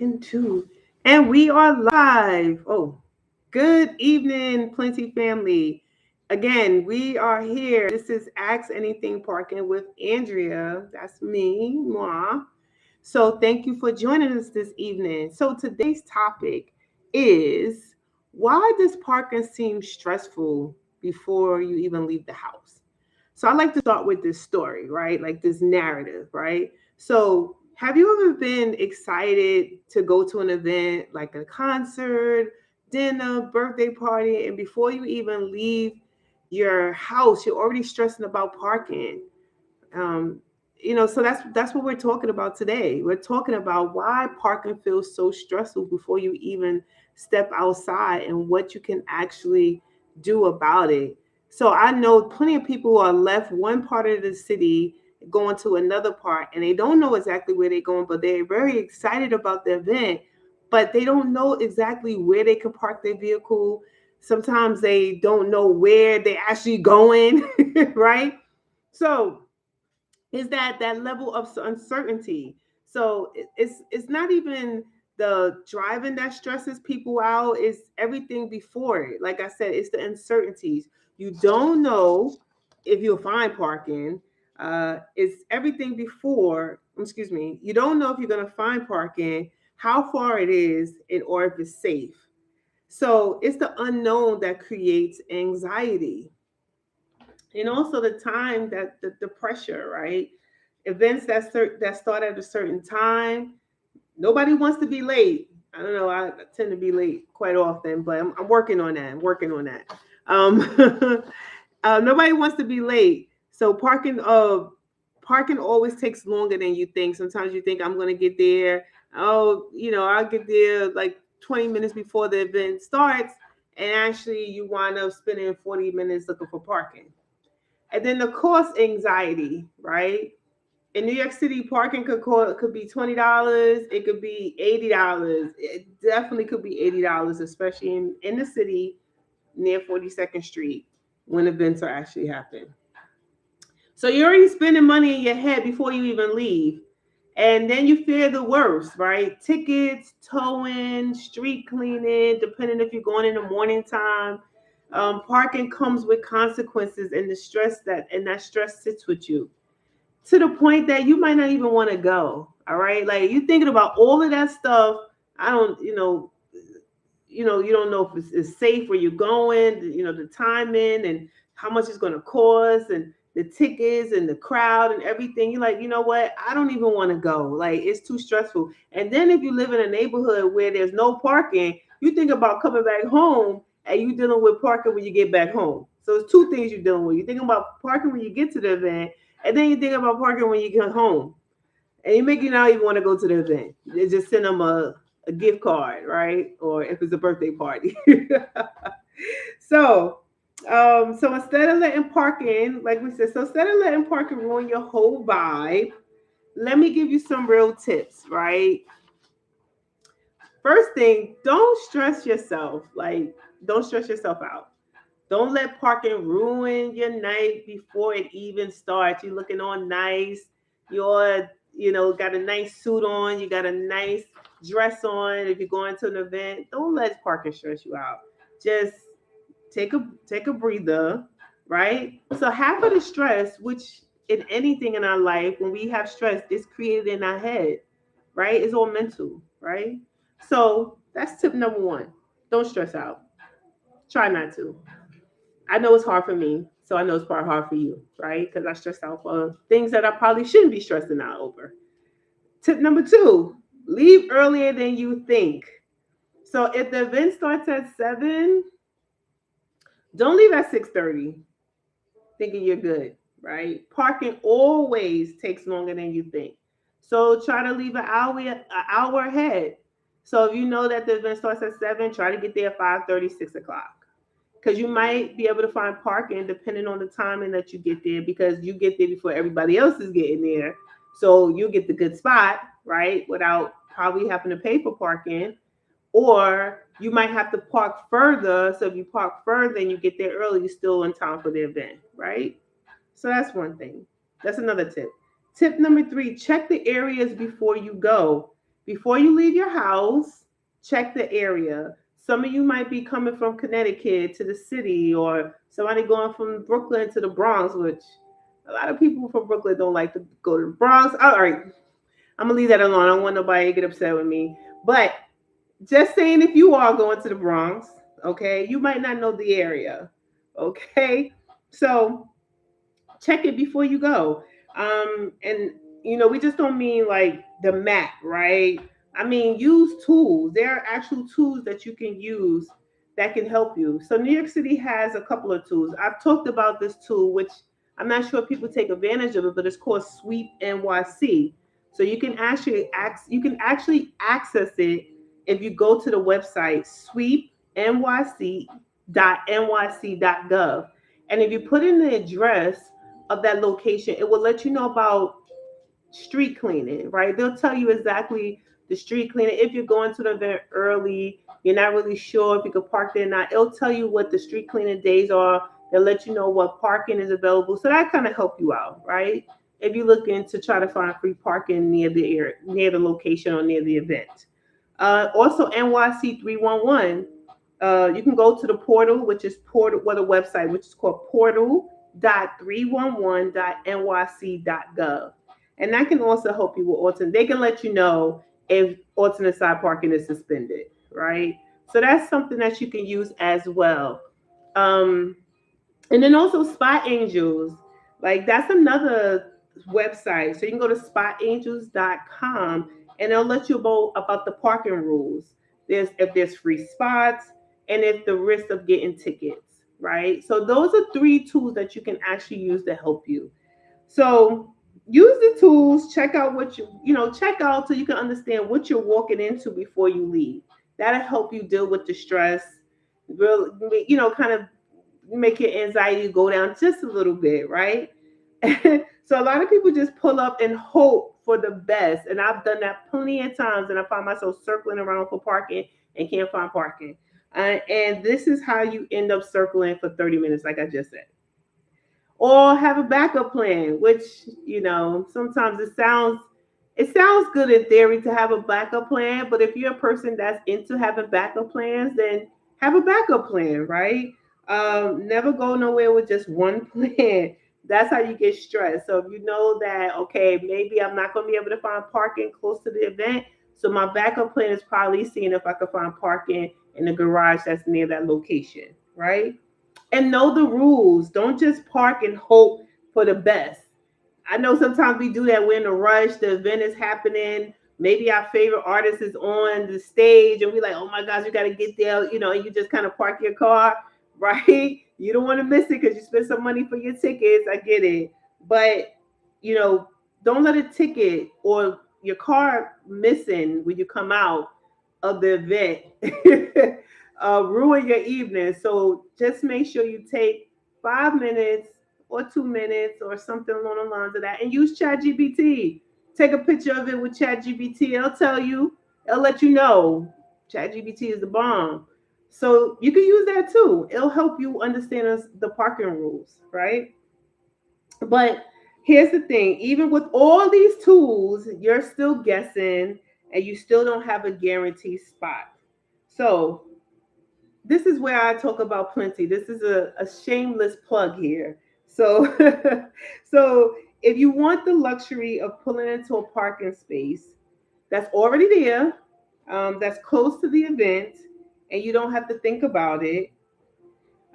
and two. And we are live. Oh, good evening, Plentyi family. Again, we are here. This is Ask Anything Parking with Andrea. That's me, moi. So thank you for joining us this evening. So today's topic is, why does parking seem stressful before you even leave the house? So I like to start with this story, right? Like this narrative, right? So have you ever been excited to go to an event like a concert, dinner, birthday party, and before you even leave your house, you're already stressing about parking? Um, so that's what we're talking about today. We're talking about why parking feels so stressful before you even step outside and what you can actually do about it. So I know plenty of people who are left one part of the city going to another part, and they don't know exactly where they're going, but they're very excited about the event, but they don't know exactly where they can park their vehicle. Sometimes they don't know where they're actually going, right? So is that level of uncertainty. So it's not even the driving that stresses people out, it's everything before it. Like I said, it's the uncertainties. You don't know if you'll find parking. It's everything before, excuse me, you don't know if you're going to find parking, how far it is, and or if it's safe. So it's the unknown that creates anxiety, and also the time, that the pressure, right? Events that start at a certain time. Nobody wants to be late. I don't know. I tend to be late quite often, but I'm working on that. I'm working on that. Um, nobody wants to be late. So parking always takes longer than you think. Sometimes you think I'm going to get there. Oh, I'll get there like 20 minutes before the event starts, and actually you wind up spending 40 minutes looking for parking. And then the cost anxiety, right? In New York City, parking could be $20. It could be $80. It definitely could be $80, especially in the city near 42nd Street when events are actually happening. So you're already spending money in your head before you even leave. And then you fear the worst, right? Tickets, towing, street cleaning, depending if you're going in the morning time. Parking comes with consequences, and that stress sits with you to the point that you might not even want to go. All right. Like you thinking about all of that stuff. I don't, you don't know if it's safe where you're going, the timing and how much it's going to cost and the tickets and the crowd and everything. You're like, you know what? I don't even want to go. Like it's too stressful. And then if you live in a neighborhood where there's no parking, you think about coming back home and you dealing with parking when you get back home. So it's two things you're dealing with. You think about parking when you get to the event, and then you think about parking when you get home. And you make you not even want to go to the event. They just send them a gift card, right? Or if it's a birthday party. so so instead of letting parking, like we said, so instead of letting parking ruin your whole vibe, let me give you some real tips, right? First thing, don't stress yourself. Like, don't stress yourself out. Don't let parking ruin your night before it even starts. You're looking all nice. You're, got a nice suit on. You got a nice dress on. If you're going to an event, don't let parking stress you out. Just take a breather, right? So half of the stress, which in anything in our life, when we have stress, is created in our head, right? It's all mental, right? So that's tip number one. Don't stress out. Try not to. I know it's hard for me, so I know it's probably hard for you, right? Because I stress out for things that I probably shouldn't be stressing out over. Tip number two, leave earlier than you think. So if the event starts at 7, don't leave at 6:30 thinking you're good, right? Parking always takes longer than you think. So try to leave an hour ahead. So if you know that the event starts at 7, try to get there at 5:30, 6 o'clock. Because you might be able to find parking depending on the timing that you get there, because you get there before everybody else is getting there. So you get the good spot, right? Without probably having to pay for parking. Or you might have to park further. So if you park further and you get there early, you're still in time for the event, right? So that's one thing. That's another tip. Tip number 3, check the areas before you go. Before you leave your house, check the area. Some of you might be coming from Connecticut to the city, or somebody going from Brooklyn to the Bronx, which a lot of people from Brooklyn don't like to go to the Bronx. All right, I'm gonna leave that alone. I don't want nobody to get upset with me. But just saying, if you are going to the Bronx, okay, you might not know the area, okay? So check it before you go. And we just don't mean like the map, right? I mean, use tools. There are actual tools that you can use that can help you. So New York City has a couple of tools. I've talked about this tool, which I'm not sure if people take advantage of it, but it's called Sweep NYC. So you can actually access it if you go to the website sweepnyc.nyc.gov. And if you put in the address of that location, it will let you know about street cleaning, right? They'll tell you exactly the street cleaning. If you're going to the event early, you're not really sure if you could park there or not, it'll tell you what the street cleaning days are. They'll let you know what parking is available. So that kind of help you out, right? If you're looking to try to find free parking near the area, near the location or near the event. Also, NYC 311. You can go to the portal, which is portal, well, the website, which is called portal.311.nyc.gov. And that can also help you with alternate. They can let you know if alternate side parking is suspended, right? So that's something that you can use as well. Um, and then also Spot Angels, like that's another website. So you can go to spotangels.com and they'll let you know about the parking rules. There's if there's free spots and if the risk of getting tickets, right? So those are three tools that you can actually use to help you. So use the tools, check out what check out so you can understand what you're walking into before you leave. That'll help you deal with the stress, really, kind of make your anxiety go down just a little bit, right? So a lot of people just pull up and hope for the best. And I've done that plenty of times and I find myself circling around for parking and can't find parking. And this is how you end up circling for 30 minutes, like I just said. Or have a backup plan, which, sometimes it sounds good in theory to have a backup plan, but if you're a person that's into having backup plans, then have a backup plan, right? Never go nowhere with just one plan. That's how you get stressed. So if you know that, okay, maybe I'm not going to be able to find parking close to the event, so my backup plan is probably seeing if I could find parking in the garage that's near that location, right? And know the rules. Don't just park and hope for the best. I know sometimes we do that. We're in a rush. The event is happening. Maybe our favorite artist is on the stage, and we're like, "Oh my gosh, you got to get there!" And you just kind of park your car, right? You don't want to miss it because you spent some money for your tickets. I get it, but you know, don't let a ticket or your car missing when you come out of the event ruin your evening. So just make sure you take 5 minutes or 2 minutes or something along the lines of that and use ChatGPT. Take a picture of it with ChatGPT. It'll let you know. ChatGPT is the bomb. So you can use that too. It'll help you understand the parking rules, right? But here's the thing, even with all these tools, you're still guessing and you still don't have a guaranteed spot. So this is where I talk about Plentyi. This is a shameless plug here. So, so if you want the luxury of pulling into a parking space that's already there, that's close to the event, and you don't have to think about it,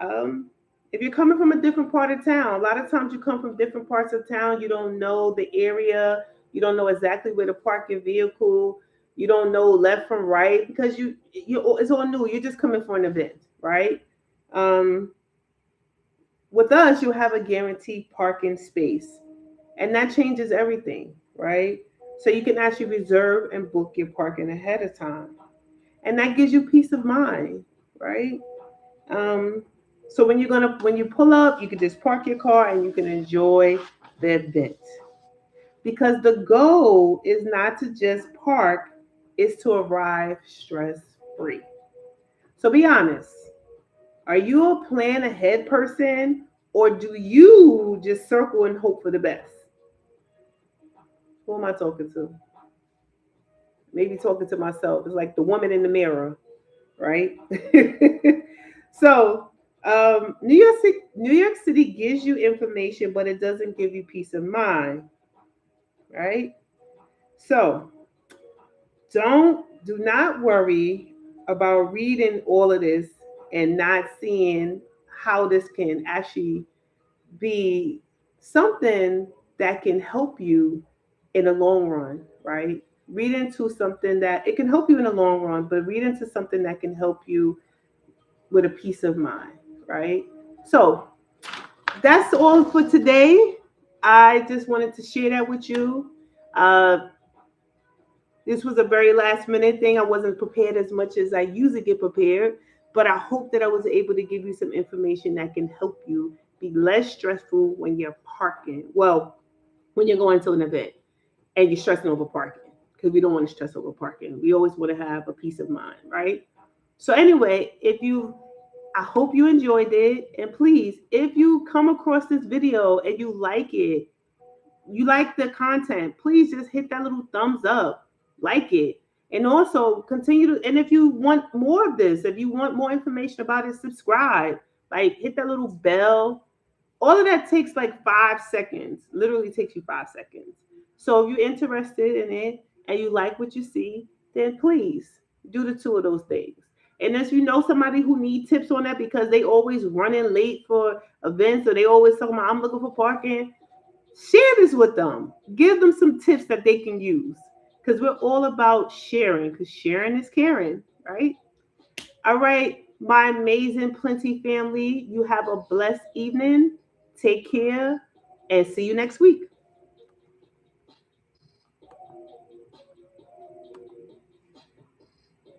um, if you're coming from a different part of town, a lot of times you come from different parts of town, you don't know the area, you don't know exactly where to park your vehicle, you don't know left from right because it's all new. You're just coming for an event, right? Um, with us, you have a guaranteed parking space, and that changes everything, right? So you can actually reserve and book your parking ahead of time, and that gives you peace of mind, right? Um, so when you pull up, you can just park your car and you can enjoy the event. Because the goal is not to just park, it's to arrive stress free. So be honest. Are you a plan ahead person or do you just circle and hope for the best? Who am I talking to? maybe talking to myself. It's like the woman in the mirror, right? So, New York City gives you information, but it doesn't give you peace of mind, right? So, do not worry about reading all of this and not seeing how this can actually be something that can help you in the long run, right? Read into something that it can help you in the long run, but read into something that can help you with a peace of mind, right? So that's all for today. I just wanted to share that with you. Uh, this was a very last minute thing. I wasn't prepared as much as I usually get prepared, but I hope that I was able to give you some information that can help you be less stressful when you're parking. Well, when you're going to an event and you're stressing over parking, because we don't want to stress over parking. We always want to have a peace of mind, right? So anyway, I hope you enjoyed it. And please, if you come across this video and you like it, you like the content, please just hit that little thumbs up, like it. And also continue to, and if you want more of this, if you want more information about it, subscribe. Like hit that little bell. All of that takes like 5 seconds. Literally takes you 5 seconds. So if you're interested in it and you like what you see, then please do the two of those things. And if you know somebody who needs tips on that because they always running late for events or they always talking about I'm looking for parking, share this with them. Give them some tips that they can use. Because we're all about sharing, because sharing is caring, right? All right, my amazing Plentyi family, you have a blessed evening. Take care and see you next week.